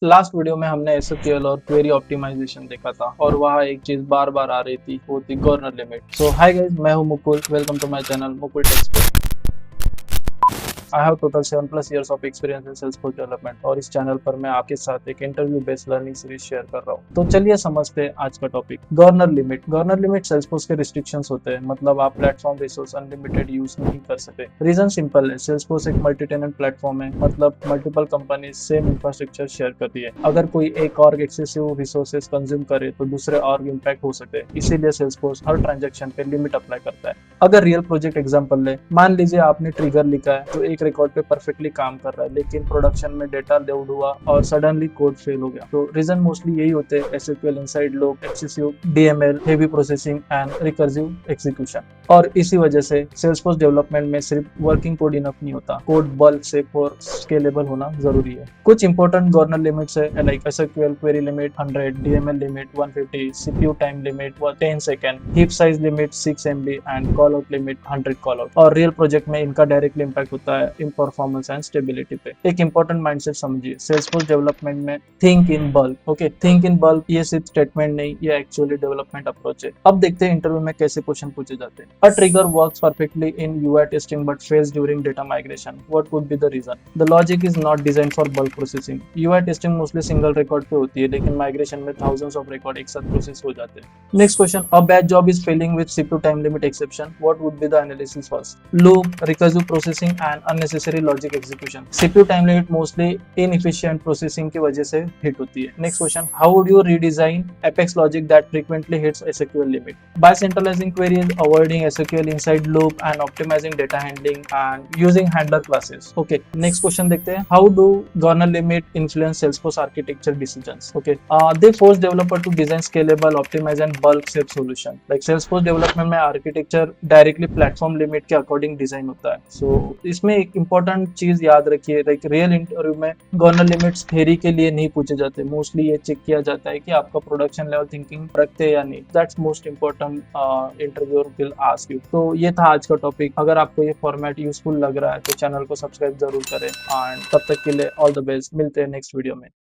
Last video में हमने SQL और क्वेरी ऑप्टिमाइजेशन देखा था और वहाँ एक चीज बार बार आ रही थी, वो थी governor limit. So hi guys, मैं हूं Mukul. Welcome to my channel Mukul techs. I have total 7+ years of experience in Salesforce development और इस चैनल पर मैं आपके साथ एक interview based learning series share कर रहा हूँ। तो चलिए समझते हैं आज का topic, governor limit. Governor limit Salesforce के रिस्ट्रिक्शंस होते हैं, मतलब आप प्लेटफॉर्म रिसोर्स अनलिमिटेड यूज नहीं कर सकते। रीजन सिंपल है, सेल्सफोर्स एक मल्टी टेनेंट प्लेटफॉर्म है, मतलब multiple company same infrastructure share करती है। अगर कोई एक ऑर्ग एक्सेसिव रिसोर्सेज कंज्यूम करे तो दूसरे ऑर्ग इम्पैक्ट हो सकते हैं, इसीलिए सेल्सफोर्स हर ट्रांजेक्शन पे लिमिट अप्लाई करता है। अगर रियल प्रोजेक्ट एग्जांपल ले, मान लीजिए आपने ट्रिगर लिखा है जो एक रिकॉर्ड पे परफेक्टली काम कर रहा है, लेकिन प्रोडक्शन में डेटा लोड हुआ और सडनली कोड फेल हो गया। तो रीजन मोस्टली यही होते हैं, एसक्यूएल इनसाइड लोग, excessive DML, heavy processing and recursive execution. और इसी वजह से सेल्सफोर्स डेवलपमेंट में सिर्फ वर्किंग कोड इनफ नहीं होता, कोड बल्क सेफ और स्केलेबल होना जरूरी है। कुछ इंपॉर्टेंट गवर्नर लिमिट्स है like SQL query limit 100, DML limit 150, CPU time limit 10 second, heap size limit 6 MB and call out limit 100 call out. और रियल प्रोजेक्ट में इनका डायरेक्टली इंपैक्ट होता है इन परफॉर्मेंस एंड स्टेबिलिटी पे। एक इंपॉर्टेंट माइंडसेट समझिए, Salesforce development में think in bulk. Okay, think in bulk ये सिर्फ स्टेटमेंट नहीं, ये एक्चुअली डेवलपमेंट अप्रोच है। अब देखते हैं इंटरव्यू में कैसे क्वेश्चन पूछे जाते हैं। A trigger works perfectly in UI testing but fails during data migration, what would be the reason? The logic is not design for bulk processing. UI testing mostly single record पे होती है, लेकिन migration में thousands of record एक साथ process हो जाते हैं। Next question, a batch job is failing with CPU time limit exception. What would be the analysis first? Loop, recursive processing and unnecessary logic execution. CPU time limit mostly inefficient processing की वजह से hit होती है. Next question, how would you redesign Apex logic that frequently hits SQL limit? By centralizing queries, avoiding SQL inside loop and optimizing data handling and using handler classes. Okay, next question देखते हैं. How do governor limit influence Salesforce architecture decisions? Okay, they force developer to design scalable, optimize and bulk safe solution. Like Salesforce development में architecture directly platform limit के according design होता है। सो इसमें एक important चीज याद रखिए, लाइक रियल इंटरव्यू में गवर्नर लिमिट्स थ्योरी के लिए नहीं पूछे जाते, मोस्टली ये चेक किया जाता है कि आपका प्रोडक्शन लेवल थिंकिंग रखते हैं या नहीं। That's most important interviewer will ask you. तो ये था आज का टॉपिक। अगर आपको ये फॉर्मेट यूजफुल लग रहा है तो चैनल को सब्सक्राइब जरूर करें एंड तब तक के लिए ऑल द बेस्ट। मिलते हैं नेक्स्ट वीडियो में।